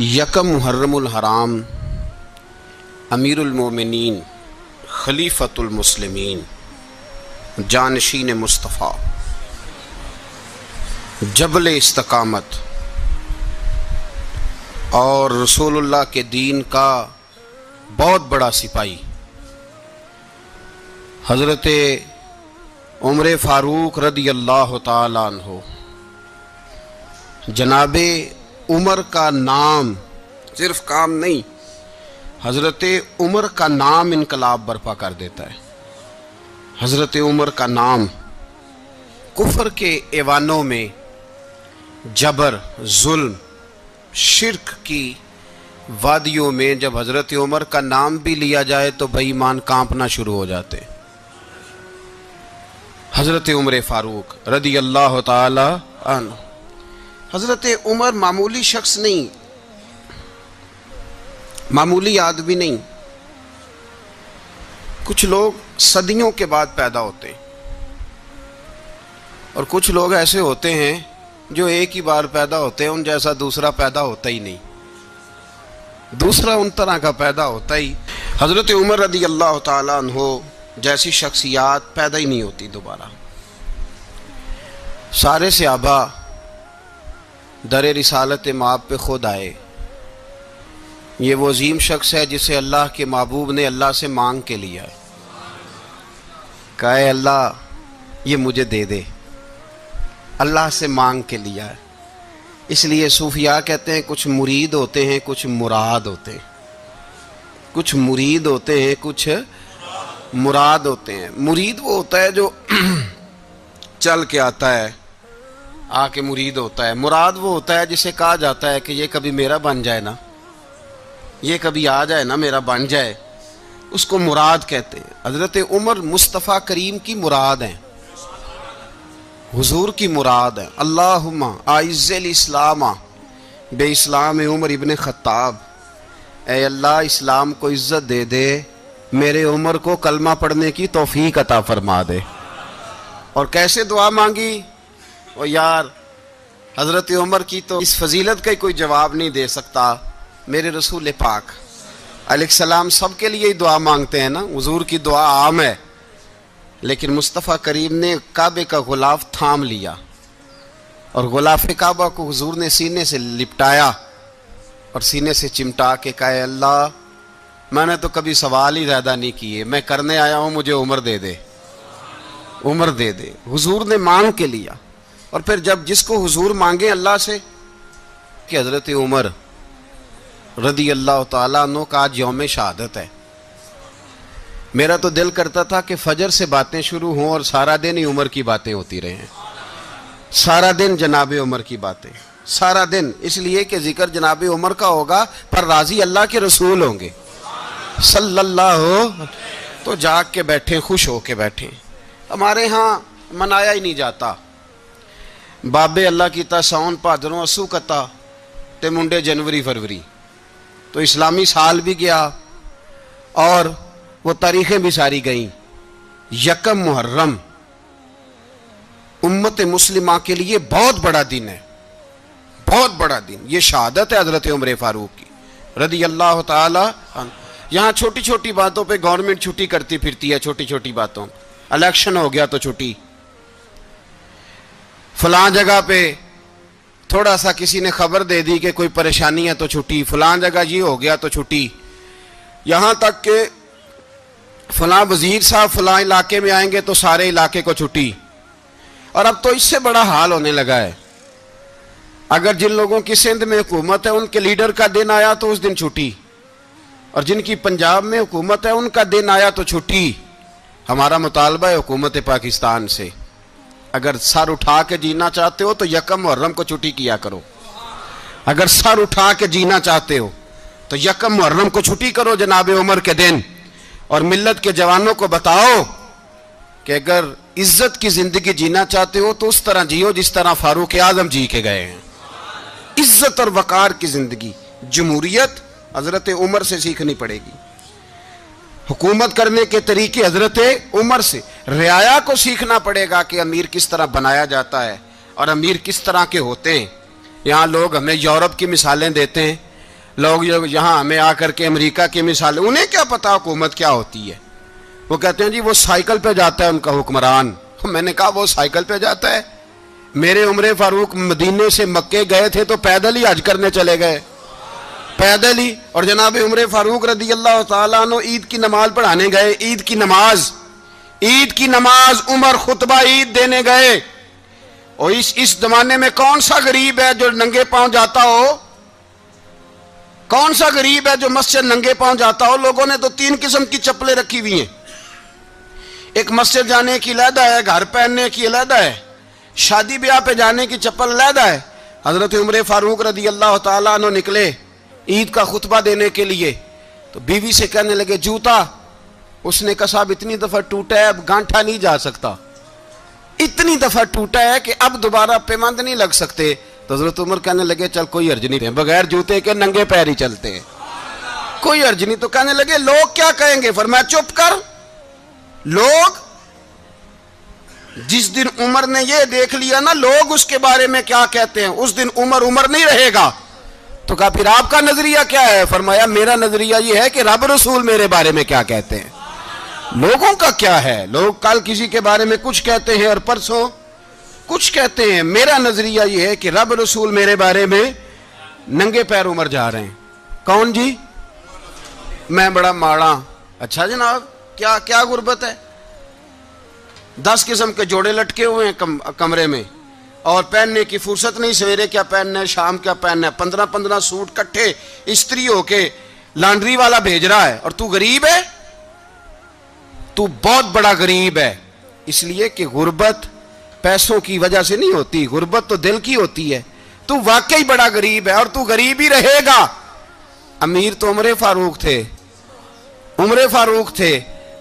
یکم محرم الحرام امیر المومنین خلیفۃ المسلمین جانشین مصطفیٰ جبل استقامت اور رسول اللہ کے دین کا بہت بڑا سپاہی حضرت عمر فاروق رضی اللہ تعالیٰ عنہ، جناب عمر کا نام صرف کام نہیں، حضرت عمر کا نام انقلاب برپا کر دیتا ہے۔ حضرت عمر کا نام کفر کے ایوانوں میں جبر، ظلم، شرک کی وادیوں میں جب حضرت عمر کا نام بھی لیا جائے تو بے ایمان کانپنا شروع ہو جاتے۔ حضرت عمر فاروق رضی اللہ تعالی عنہ، حضرت عمر معمولی شخص نہیں، معمولی آدمی نہیں۔ کچھ لوگ صدیوں کے بعد پیدا ہوتے ہیں اور کچھ لوگ ایسے ہوتے ہیں جو ایک ہی بار پیدا ہوتے ہیں، ان جیسا دوسرا پیدا ہوتا ہی نہیں، دوسرا ان طرح کا پیدا ہوتا ہی۔ حضرت عمر رضی اللہ تعالیٰ عنہ جیسی شخصیات پیدا ہی نہیں ہوتی دوبارہ۔ سارے صحابہ در رسالت مآب پہ خود آئے۔ یہ وہ عظیم شخص ہے جسے اللہ کے محبوب نے اللہ سے مانگ کے لیا ہے، کہا اے اللہ یہ مجھے دے دے، اللہ سے مانگ کے لیا ہے۔ اس لیے صوفیاء کہتے ہیں کچھ مرید ہوتے ہیں، کچھ مراد ہوتے ہیں، کچھ مرید ہوتے ہیں، کچھ مراد ہوتے ہیں۔ مرید وہ ہوتا ہے جو چل کے آتا ہے، آ کے مرید ہوتا ہے۔ مراد وہ ہوتا ہے جسے کہا جاتا ہے کہ یہ کبھی میرا بن جائے نا، یہ کبھی آ جائے نا، میرا بن جائے، اس کو مراد کہتے ہیں۔ حضرت عمر مصطفیٰ کریم کی مراد ہیں، حضور کی مراد ہے۔ اللہم اعز الاسلام بے اسلام عمر ابن خطاب، اے اللہ اسلام کو عزت دے دے، میرے عمر کو کلمہ پڑھنے کی توفیق عطا فرما دے۔ اور کیسے دعا مانگی؟ اور یار حضرت عمر کی تو اس فضیلت کا کوئی جواب نہیں دے سکتا، میرے رسول پاک علیہ السلام سب کے لیے ہی دعا مانگتے ہیں نا، حضور کی دعا عام ہے، لیکن مصطفیٰ کریم نے کعبے کا غلاف تھام لیا اور غلاف کعبہ کو حضور نے سینے سے لپٹایا اور سینے سے چمٹا کے کہا اے اللہ میں نے تو کبھی سوال ہی زیادہ نہیں کیے، میں کرنے آیا ہوں، مجھے عمر دے دے، عمر دے دے۔ حضور نے مانگ کے لیا۔ اور پھر جب جس کو حضور مانگے اللہ سے، کہ حضرت عمر رضی اللہ تعالیٰ عنہ کا آج یوم شہادت ہے، میرا تو دل کرتا تھا کہ فجر سے باتیں شروع ہوں اور سارا دن ہی عمر کی باتیں ہوتی رہیں، سارا دن جناب عمر کی باتیں، سارا دن، اس لیے کہ ذکر جناب عمر کا ہوگا پر راضی اللہ کے رسول ہوں گے صلی اللہ، تو جاگ کے بیٹھیں، خوش ہو کے بیٹھیں۔ ہمارے ہاں منایا ہی نہیں جاتا، بابے اللہ کیتا ساؤن بھادروں اسو کتا تے منڈے جنوری فروری، تو اسلامی سال بھی گیا اور وہ تاریخیں بھی ساری گئیں۔ یکم محرم امت مسلمہ کے لیے بہت بڑا دن ہے، بہت بڑا دن، یہ شہادت ہے حضرت عمر فاروق کی رضی اللہ تعالی عنہ۔ یہاں چھوٹی چھوٹی باتوں پہ گورنمنٹ چھٹی کرتی پھرتی ہے، چھوٹی چھوٹی باتوں، الیکشن ہو گیا تو چھٹی، فلاں جگہ پہ تھوڑا سا کسی نے خبر دے دی کہ کوئی پریشانی ہے تو چھٹی، فلاں جگہ یہ ہو گیا تو چھٹی، یہاں تک کہ فلاں وزیر صاحب فلاں علاقے میں آئیں گے تو سارے علاقے کو چھٹی۔ اور اب تو اس سے بڑا حال ہونے لگا ہے، اگر جن لوگوں کی سندھ میں حکومت ہے ان کے لیڈر کا دن آیا تو اس دن چھٹی، اور جن کی پنجاب میں حکومت ہے ان کا دن آیا تو چھٹی۔ ہمارا مطالبہ ہے حکومت پاکستان سے، اگر سر اٹھا کے جینا چاہتے ہو تو یکم محرم کو چھٹی کیا کرو، اگر سر اٹھا کے جینا چاہتے ہو تو یکم محرم کو چھٹی کرو جناب عمر کے دن، اور ملت کے جوانوں کو بتاؤ کہ اگر عزت کی زندگی جینا چاہتے ہو تو اس طرح جیو جس طرح فاروق اعظم جی کے گئے ہیں، عزت اور وقار کی زندگی۔ جمہوریت حضرت عمر سے سیکھنی پڑے گی، حکومت کرنے کے طریقے حضرت عمر سے، رعایا کو سیکھنا پڑے گا کہ امیر کس طرح بنایا جاتا ہے اور امیر کس طرح کے ہوتے ہیں۔ یہاں لوگ ہمیں یورپ کی مثالیں دیتے ہیں لوگ یہاں ہمیں آ کر کے امریکہ کی مثال، انہیں کیا پتا حکومت کیا ہوتی ہے؟ وہ کہتے ہیں جی وہ سائیکل پہ جاتا ہے ان کا حکمران۔ میں نے کہا وہ سائیکل پہ جاتا ہے؟ میرے عمر فاروق مدینے سے مکے گئے تھے تو پیدل ہی حج کرنے چلے گئے، پیدل ہی۔ اور جناب عمر فاروق رضی اللہ تعالیٰ عنہ عید کی نماز پڑھانے گئے، عید کی نماز عمر خطبہ عید دینے گئے۔ اور اس زمانے میں کون سا غریب ہے جو ننگے پاؤں جاتا ہو؟ کون سا غریب ہے جو مسجد ننگے پاؤں جاتا ہو؟ لوگوں نے تو 3 قسم کی چپلیں رکھی ہوئی ہیں، ایک مسجد جانے کی علیحدہ ہے، گھر پہننے کی علیحدہ ہے، شادی بیاہ پہ جانے کی چپل علیحدہ ہے۔ حضرت عمر فاروق رضی اللہ تعالیٰ عنہ نکلے عید کا خطبہ دینے کے لیے، تو بیوی سے کہنے لگے جوتا۔ اس نے کہا صاحب اتنی دفعہ ٹوٹا ہے اب گانٹھا نہیں جا سکتا، اتنی دفعہ ٹوٹا ہے کہ اب دوبارہ پیمند نہیں لگ سکتے۔ تو حضرت عمر کہنے لگے چل کوئی حرج نہیں، بغیر جوتے کے ننگے پیر ہی چلتے ہیں، کوئی حرج نہیں۔ تو کہنے لگے لوگ کیا کہیں گے؟ فرمایا چپ کر، لوگ جس دن عمر نے یہ دیکھ لیا نا لوگ اس کے بارے میں کیا کہتے ہیں، اس دن عمر نہیں رہے گا۔ تو کہا پھر آپ کا نظریہ کیا ہے؟ فرمایا میرا نظریہ یہ ہے کہ رب رسول میرے بارے میں کیا کہتے ہیں، لوگوں کا کیا ہے؟ لوگ کل کسی کے بارے میں کچھ کہتے ہیں اور پرسوں کچھ کہتے ہیں، میرا نظریہ یہ ہے کہ رب رسول میرے بارے میں ننگے پیر عمر جا رہے ہیں۔ کون جی؟ میں بڑا ماڑا۔ اچھا جناب کیا غربت ہے؟ 10 قسم کے جوڑے لٹکے ہوئے ہیں کمرے میں، اور پہننے کی فرصت نہیں، سویرے کیا پہننا ہے شام کیا پہننا ہے، 15 سوٹ کٹھے استری ہو کے لانڈری والا بھیج رہا ہے، اور تو غریب ہے، تو بہت بڑا غریب ہے۔ اس لیے کہ غربت پیسوں کی وجہ سے نہیں ہوتی، غربت تو دل کی ہوتی ہے۔ تو واقعی بڑا غریب ہے اور تو غریب ہی رہے گا۔ امیر تو عمر فاروق تھے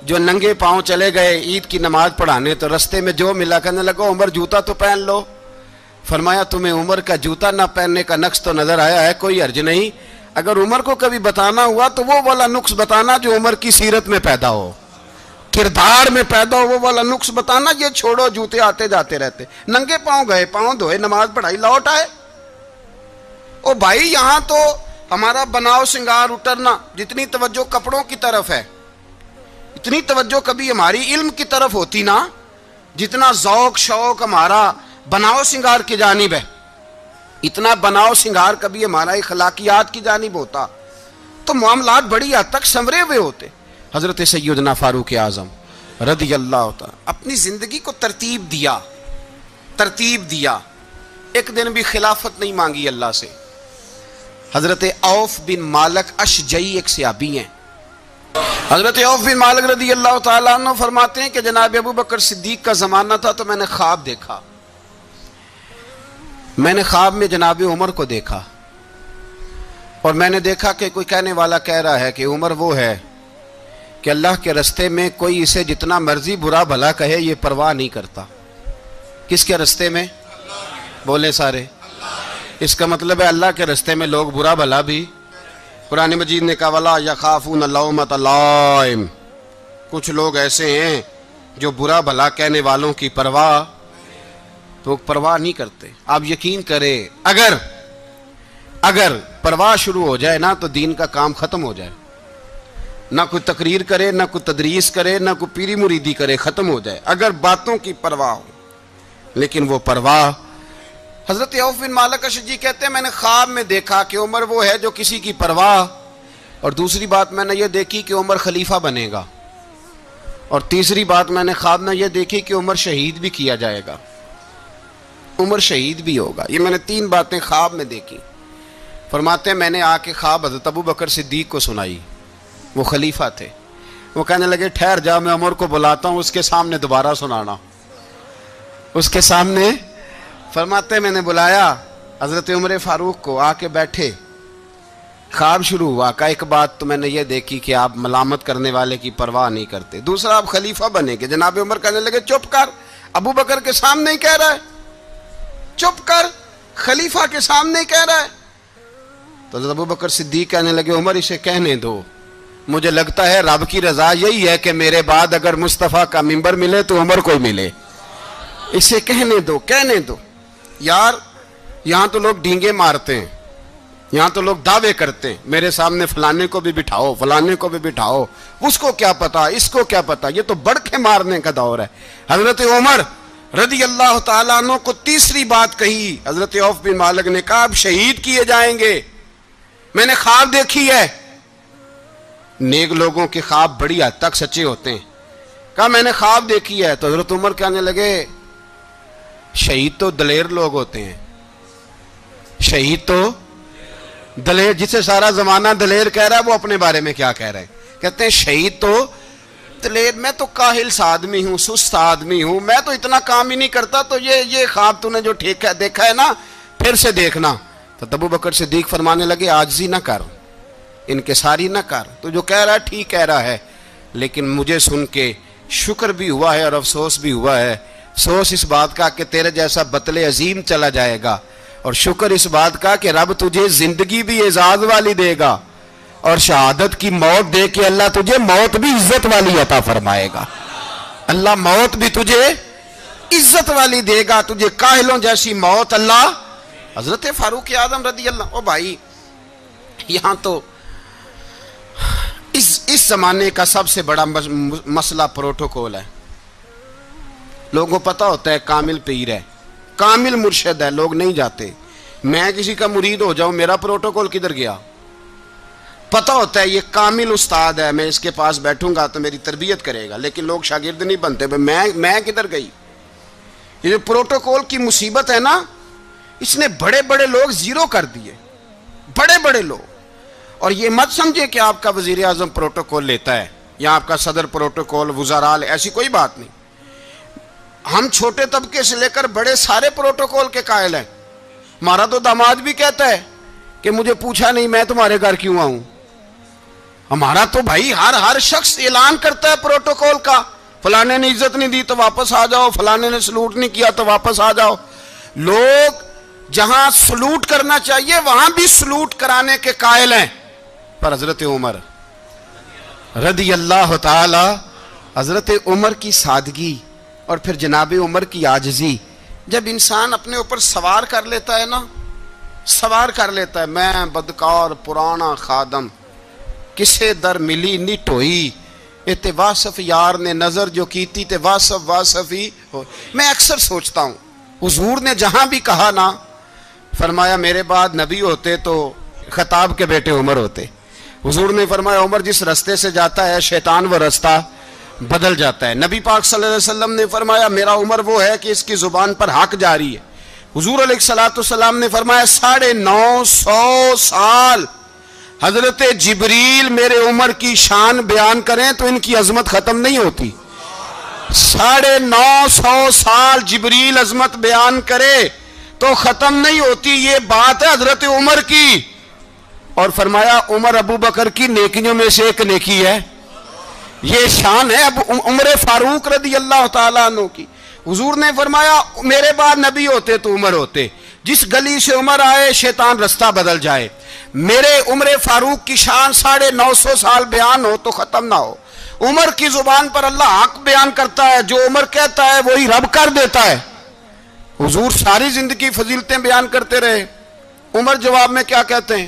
جو ننگے پاؤں چلے گئے عید کی نماز پڑھانے، تو رستے میں جو ملا کہنے لگا عمر جوتا تو پہن لو۔ فرمایا تمہیں عمر کا جوتا نہ پہننے کا نقص تو نظر آیا ہے، کوئی حرج نہیں، اگر عمر کو کبھی بتانا ہوا تو وہ والا نقص بتانا جو عمر کی سیرت میں پیدا ہو، کردار میں پیدا ہو، وہ والا نقص بتانا، یہ چھوڑو جوتے آتے جاتے رہتے۔ ننگے پاؤں گئے، پاؤں دھوئے، نماز پڑھائی، لوٹ آئے۔ او بھائی یہاں تو ہمارا بناؤ سنگار اترنا، جتنی توجہ کپڑوں کی طرف ہے اتنی توجہ کبھی ہماری علم کی طرف ہوتی نا، جتنا ذوق شوق ہمارا بناؤ سنگار کی جانب ہے، اتنا بناؤ سنگار کبھی ہمارا اخلاقیات کی جانب ہوتا تو معاملات بڑی حد تک سنورے ہوئے ہوتے۔ حضرت سیدنا فاروق اعظم رضی اللہ تعالی اپنی زندگی کو ترتیب دیا، ایک دن بھی خلافت نہیں مانگی اللہ سے۔ حضرت عوف بن مالک اشجعی ایک صحابی ہیں، حضرت عوف بن مالک رضی اللہ تعالیٰ عنہ فرماتے ہیں کہ جناب ابو بکر صدیق کا زمانہ تھا تو میں نے خواب دیکھا، میں نے خواب میں جناب عمر کو دیکھا، اور میں نے دیکھا کہ کوئی کہنے والا کہہ رہا ہے کہ عمر وہ ہے کہ اللہ کے رستے میں کوئی اسے جتنا مرضی برا بھلا کہے یہ پرواہ نہیں کرتا۔ کس کے رستے میں؟ بولے سارے۔ اس کا مطلب ہے اللہ کے رستے میں لوگ برا بھلا بھی، قرآن مجید نے کہا وَلَا يَخَافُونَ لَوْمَةَ لَائِمٍ، کچھ لوگ ایسے ہیں جو برا بھلا کہنے والوں کی پرواہ نہیں کرتے۔ آپ یقین کرے اگر پرواہ شروع ہو جائے نا تو دین کا کام ختم ہو جائے، نہ کوئی تقریر کرے، نہ کوئی تدریس کرے، نہ کوئی پیری مریدی کرے، ختم ہو جائے اگر باتوں کی پرواہ ہو۔ لیکن وہ پرواہ، حضرت عوف بن مالک اشجعی کہتے ہیں میں نے خواب میں دیکھا کہ عمر وہ ہے جو کسی کی پرواہ، اور دوسری بات میں نے یہ دیکھی کہ عمر خلیفہ بنے گا، اور تیسری بات میں نے خواب میں یہ دیکھی کہ عمر شہید بھی کیا جائے گا، عمر شہید بھی ہوگا۔ یہ میں نے 3 باتیں خواب میں دیکھی۔ فرماتے ہیں میں نے آ کے خواب حضرت ابو بکر صدیق کو سنائی، وہ خلیفہ تھے، وہ کہنے لگے ٹھہر جا میں عمر کو بلاتا ہوں، اس کے سامنے دوبارہ سنانا، اس کے سامنے۔ فرماتے ہیں میں نے بلایا حضرت عمر فاروق کو، آ کے بیٹھے، خواب شروع ہوا، کہا ایک بات تو میں نے یہ دیکھی کہ آپ ملامت کرنے والے کی پرواہ نہیں کرتے، دوسرا آپ خلیفہ بنے گے۔ جناب عمر کہنے لگے چپ کر، ابو بکر کے سامنے ہی کہہ رہا ہے، چپ کر، خلیفہ کے سامنے ہی کہہ رہا ہے۔ تو حضرت ابو بکر صدیق کہنے لگے عمر اسے کہنے دو، مجھے لگتا ہے رب کی رضا یہی ہے کہ میرے بعد اگر مصطفیٰ کا منبر ملے تو عمر کو ملے، اسے کہنے دو۔ یار یہاں تو لوگ ڈینگے مارتے ہیں، یہاں تو لوگ دعوے کرتے ہیں میرے سامنے فلانے کو بھی بٹھاؤ، فلانے کو بھی بٹھاؤ، اس کو کیا پتا، اس کو کیا پتا، یہ تو بڑکے مارنے کا دور ہے۔ حضرت عمر رضی اللہ تعالیٰ عنہ کو تیسری بات کہی، حضرت عوف بن مالک نے کہا آپ شہید کیے جائیں گے، میں نے خواب دیکھی ہے۔ نیک لوگوں کے خواب بڑی حد تک سچے ہوتے ہیں۔ کہا میں نے خواب دیکھی ہے، تو حضرت عمر کہنے لگے شہید تو دلیر لوگ ہوتے ہیں، شہید تو دلیر، جسے سارا زمانہ دلیر کہہ رہا ہے وہ اپنے بارے میں کیا کہہ رہے ہیں، کہتے ہیں شہید تو دلیر، میں تو کاہل سا آدمی ہوں، سست آدمی ہوں، میں تو اتنا کام ہی نہیں کرتا، تو یہ خواب تو نے جو دیکھا ہے نا پھر سے دیکھنا۔ تو ابو بکر صدیق فرمانے لگے عاجزی نہ کر، انکساری نہ کر، تو جو کہہ رہا ہے ٹھیک کہہ رہا ہے، لیکن مجھے سن کے شکر بھی ہوا ہے اور افسوس بھی ہوا ہے۔ افسوس اس بات کا کہ تیرے جیسا بطل عظیم چلا جائے گا، اور شکر اس بات کا کہ رب تجھے زندگی بھی اعزاز والی دے گا، اور شہادت کی موت دے کے اللہ تجھے موت بھی عزت والی عطا فرمائے گا۔ اللہ موت بھی تجھے عزت والی دے گا، تجھے کاہلوں جیسی موت اللہ۔ حضرت فاروق اعظم رضی اللہ، او بھائی یہاں تو اس زمانے کا سب سے بڑا مسئلہ پروٹوکول ہے۔ لوگوں کو پتہ ہوتا ہے کامل پیر ہے، کامل مرشد ہے، لوگ نہیں جاتے۔ میں کسی کا مرید ہو جاؤں، میرا پروٹوکول کدھر گیا؟ پتہ ہوتا ہے یہ کامل استاد ہے، میں اس کے پاس بیٹھوں گا تو میری تربیت کرے گا، لیکن لوگ شاگرد نہیں بنتے، میں کدھر گئی؟ یہ جو پروٹوکول کی مصیبت ہے نا، اس نے بڑے بڑے لوگ زیرو کر دیے، بڑے بڑے لوگ۔ اور یہ مت سمجھے کہ آپ کا وزیر اعظم پروٹوکول لیتا ہے یا آپ کا صدر پروٹوکول، وزراء، ایسی کوئی بات نہیں۔ ہم چھوٹے طبقے سے لے کر بڑے سارے پروٹوکول کے قائل ہیں۔ ہمارا تو داماد بھی کہتا ہے کہ مجھے پوچھا نہیں میں تمہارے گھر کیوں آؤں۔ ہمارا تو بھائی ہر شخص اعلان کرتا ہے پروٹوکول کا، فلانے نے عزت نہیں دی تو واپس آ جاؤ، فلانے نے سلوٹ نہیں کیا تو واپس آ جاؤ۔ لوگ جہاں سلوٹ کرنا چاہیے وہاں بھی سلوٹ کرانے کے قائل ہیں، پر حضرت عمر رضی اللہ تعالی، حضرت عمر کی سادگی اور پھر جناب عمر کی عاجزی، جب انسان اپنے اوپر سوار کر لیتا ہے نا، سوار کر لیتا ہے، میں بدکار پرانا خادم، کسے در ملی نٹ ہوئی، تے واصف یار نے نظر جو کیتی تے واصف ہی ہو۔ میں اکثر سوچتا ہوں حضور نے جہاں بھی کہا نا، فرمایا میرے بعد نبی ہوتے تو خطاب کے بیٹے عمر ہوتے۔ حضور نے فرمایا عمر جس رستے سے جاتا ہے شیطان وہ رستہ بدل جاتا ہے۔ نبی پاک صلی اللہ علیہ وسلم نے فرمایا میرا عمر وہ ہے کہ اس کی زبان پر حق جاری ہے۔ حضور علیہ السلام نے فرمایا 950 سال حضرت جبریل میرے عمر کی شان بیان کریں تو ان کی عظمت ختم نہیں ہوتی۔ 950 سال جبریل عظمت بیان کرے تو ختم نہیں ہوتی، یہ بات ہے حضرت عمر کی۔ اور فرمایا عمر ابو بکر کی نیکیوں میں سے ایک نیکی ہے، یہ شان ہے اب عمر فاروق رضی اللہ تعالیٰ عنہ کی۔ حضور نے فرمایا میرے بعد نبی ہوتے تو عمر ہوتے، جس گلی سے عمر آئے شیطان رستہ بدل جائے۔ میرے عمر فاروق کی شان 950 سال بیان ہو تو ختم نہ ہو۔ عمر کی زبان پر اللہ حق بیان کرتا ہے، جو عمر کہتا ہے وہی رب کر دیتا ہے۔ حضور ساری زندگی فضیلتیں بیان کرتے رہے، عمر جواب میں کیا کہتے ہیں؟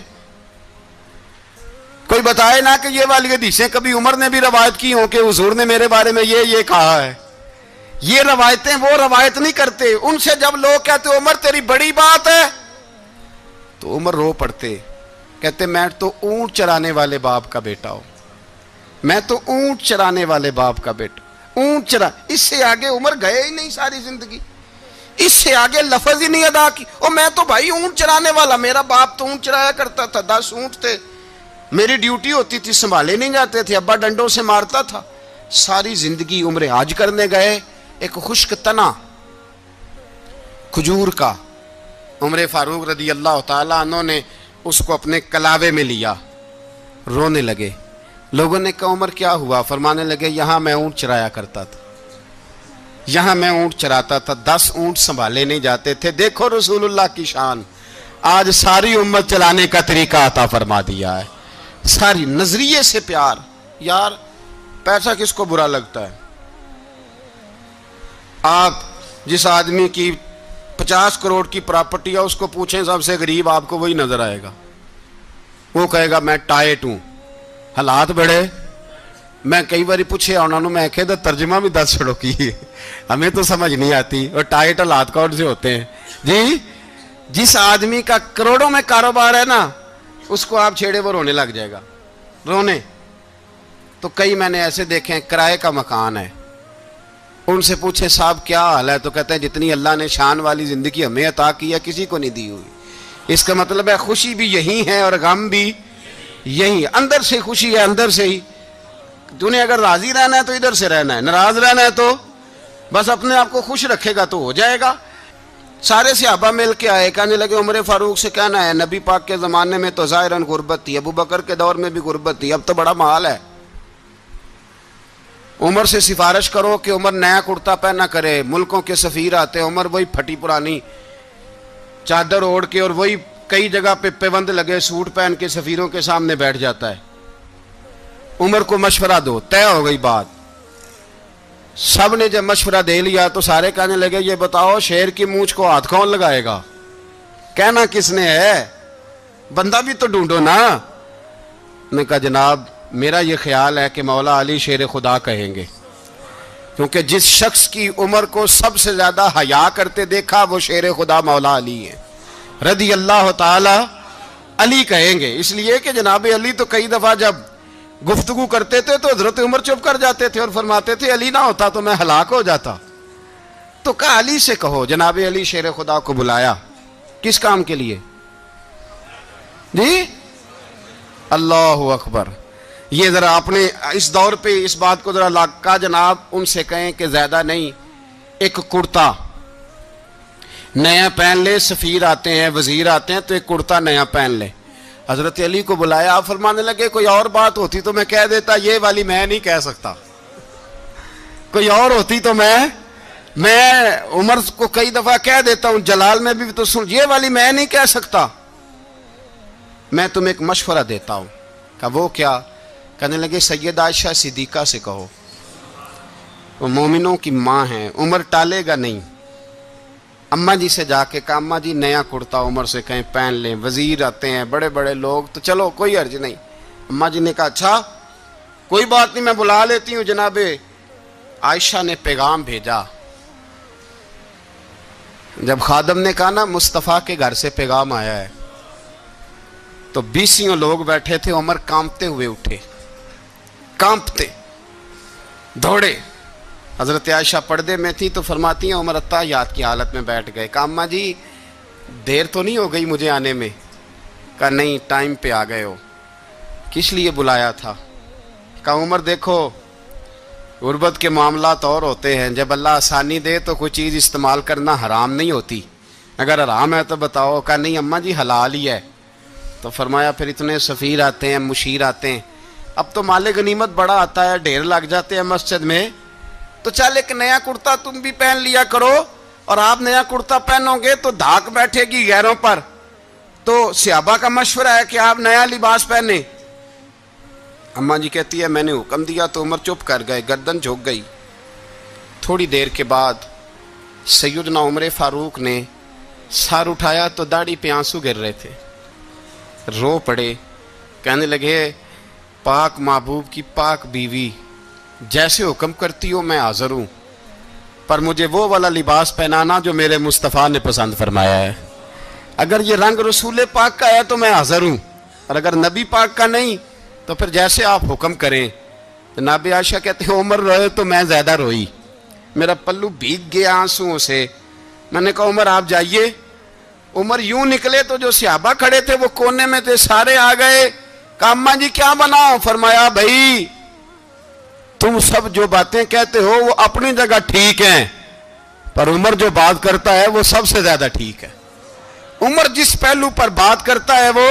کوئی بتائے نا کہ یہ والی حدیثیں کبھی عمر نے بھی روایت کی ہوں کہ حضور نے میرے بارے میں یہ کہا ہے۔ یہ روایتیں وہ روایت نہیں کرتے، ان سے جب لوگ کہتے عمر تیری بڑی بات ہے تو عمر رو پڑتے، کہتے میں تو اونٹ چرانے والے باپ کا بیٹا ہوں، میں تو اونٹ چرانے والے باپ کا بیٹا، اونٹ چرا۔ اس سے آگے عمر گئے ہی نہیں ساری زندگی، اس سے آگے لفظ ہی نہیں ادا کی۔ اور میں تو بھائی اونٹ چرانے والا، میرا باپ تو اونٹ چرایا کرتا تھا، 10 اونٹ تھے، میری ڈیوٹی ہوتی تھی، سنبھالے نہیں جاتے تھے، ابا ڈنڈوں سے مارتا تھا۔ ساری زندگی عمر حج کرنے گئے، ایک خشک تنا کھجور کا عمر فاروق رضی اللہ تعالیٰ عنہ نے اس کو اپنے کلاوے میں لیا، رونے لگے۔ لوگوں نے کہا عمر کیا ہوا؟ فرمانے لگے یہاں میں اونٹ چرایا کرتا تھا، یہاں میں اونٹ چراتا تھا، 10 اونٹ سنبھالے نہیں جاتے تھے۔ دیکھو رسول اللہ کی شان، آج ساری امت چلانے کا طریقہ عطا فرما دیا ہے، ساری نظریے سے پیار۔ یار پیسہ کس کو برا لگتا ہے؟ آپ جس آدمی کی 50 کروڑ کی پراپرٹی ہے اس کو پوچھیں سب سے غریب، آپ کو وہی نظر آئے گا۔ وہ کہے گا میں ٹائٹ ہوں، حالات بڑے میں کئی باری پوچھے انہوں نے، میں کہے تو ترجمہ بھی 10 چھڑو کی ہمیں تو سمجھ نہیں آتی، اور ٹائٹ حالات کون سے ہوتے ہیں جی؟ جس آدمی کا کروڑوں میں کاروبار ہے نا، اس کو آپ چھیڑے وہ رونے لگ جائے گا، رونے۔ تو کئی میں نے ایسے دیکھے ہیں کرائے کا مکان ہے، ان سے پوچھے صاحب کیا حال ہے، تو کہتے ہیں جتنی اللہ نے شان والی زندگی ہمیں عطا کی ہے کسی کو نہیں دی ہوئی۔ اس کا مطلب ہے خوشی بھی یہی ہے اور غم بھی یہی، اندر سے خوشی ہے، اندر سے ہی۔ تو نے اگر راضی رہنا ہے تو ادھر سے رہنا ہے، ناراض رہنا ہے تو بس اپنے آپ کو خوش رکھے گا تو ہو جائے گا۔ سارے صحابہ مل کے آئے، کہنے لگے عمر فاروق سے کہنا ہے نبی پاک کے زمانے میں تو ظاہراً غربت تھی، ابو بکر کے دور میں بھی غربت تھی، اب تو بڑا مال ہے، عمر سے سفارش کرو کہ عمر نیا کرتا پہنا کرے۔ ملکوں کے سفیر آتے، عمر وہی پھٹی پرانی چادر اوڑھ کے اور وہی کئی جگہ پہ پیوند لگے سوٹ پہن کے سفیروں کے سامنے بیٹھ جاتا ہے۔ عمر کو مشورہ دو، طے ہو گئی بات۔ سب نے جب مشورہ دے لیا تو سارے کہنے لگے یہ بتاؤ شیر کی مونچھ کو ہاتھ کون لگائے گا؟ کہنا کس نے ہے؟ بندہ بھی تو ڈھونڈو نا۔ نے کہا جناب میرا یہ خیال ہے کہ مولا علی شیر خدا کہیں گے، کیونکہ جس شخص کی عمر کو سب سے زیادہ حیا کرتے دیکھا وہ شیر خدا مولا علی ہے رضی اللہ تعالی علی کہیں گے۔ اس لیے کہ جناب علی تو کئی دفعہ جب گفتگو کرتے تھے تو حضرت عمر چپ کر جاتے تھے اور فرماتے تھے علی نہ ہوتا تو میں ہلاک ہو جاتا۔ تو کہا علی سے کہو۔ جناب علی شیر خدا کو بلایا، کس کام کے لیے جی؟ اللہ اکبر۔ یہ ذرا اپنے اس دور پہ اس بات کو ذرا لاکا جناب ان سے کہیں کہ زیادہ نہیں، ایک کرتا نیا پہن لے، سفیر آتے ہیں وزیر آتے ہیں تو ایک کرتا نیا پہن لے۔ حضرت علی کو بلایا، آپ فرمانے لگے کوئی اور بات ہوتی تو میں کہہ دیتا، یہ والی میں نہیں کہہ سکتا، کوئی اور ہوتی تو میں عمر کو کئی دفعہ کہہ دیتا ہوں، جلال میں بھی تو سن، یہ والی میں نہیں کہہ سکتا، میں تمہیں ایک مشورہ دیتا ہوں۔ کہا وہ کیا؟ کہنے لگے سیدہ عائشہ صدیقہ سے کہو، وہ مومنوں کی ماں ہیں، عمر ٹالے گا نہیں۔ اماں جی سے جا کے کہا اماں جی نیا کرتا عمر سے کہیں پہن لیں، وزیر آتے ہیں بڑے بڑے لوگ تو چلو کوئی حرج نہیں۔ اماں جی نے کہا اچھا کوئی بات نہیں میں بلا لیتی ہوں۔ جناب عائشہ نے پیغام بھیجا، جب خادم نے کہا نا مصطفیٰ کے گھر سے پیغام آیا ہے تو 20 لوگ بیٹھے تھے، عمر کانپتے ہوئے اٹھے، کانپتے دوڑے۔ حضرت عائشہ پردے میں تھی تو فرماتی ہیں عمر اتحیات کی حالت میں بیٹھ گئے۔ کہا اماں جی دیر تو نہیں ہو گئی مجھے آنے میں؟ کہا نہیں ٹائم پہ آ گئے ہو، کس لیے بلایا تھا؟ کہا عمر دیکھو غربت کے معاملات اور ہوتے ہیں، جب اللہ آسانی دے تو کوئی چیز استعمال کرنا حرام نہیں ہوتی، اگر حرام ہے تو بتاؤ۔ کہا نہیں اماں جی حلال ہی ہے۔ تو فرمایا پھر اتنے سفیر آتے ہیں مشیر آتے ہیں، اب تو مال غنیمت بڑا آتا ہے، ڈھیر لگ جاتے ہیں مسجد میں، تو چل ایک نیا کرتا تم بھی پہن لیا کرو، اور آپ نیا کرتا پہنو گے تو دھاک بیٹھے گی غیروں پر۔ تو صحابہ کا مشورہ ہے کہ آپ نیا لباس پہنے۔ اماں جی کہتی ہے میں نے حکم دیا تو عمر چپ کر گئے، گردن جھک گئی۔ تھوڑی دیر کے بعد سیدنا عمر فاروق نے سر اٹھایا تو داڑھی پہ آنسو گر رہے تھے، رو پڑے، کہنے لگے پاک محبوب کی پاک بیوی جیسے حکم کرتی ہو میں حاضر ہوں، پر مجھے وہ والا لباس پہنانا جو میرے مصطفیٰ نے پسند فرمایا ہے، اگر یہ رنگ رسول پاک کا ہے تو میں حاضر ہوں، اور اگر نبی پاک کا نہیں تو پھر جیسے آپ حکم کریں۔ جناب عائشہ کہتے ہیں عمر روئے تو میں زیادہ روئی، میرا پلو بھیگ گیا آنسوؤں سے۔ میں نے کہا عمر آپ جائیے۔ عمر یوں نکلے تو جو صحابہ کھڑے تھے وہ کونے میں تھے، سارے آ گئے۔ کہا اماں جی کیا بناؤ؟ فرمایا بھائی تم سب جو باتیں کہتے ہو وہ اپنی جگہ ٹھیک ہیں، پر عمر جو بات کرتا ہے وہ سب سے زیادہ ٹھیک ہے۔ عمر جس پہلو پر بات کرتا ہے وہ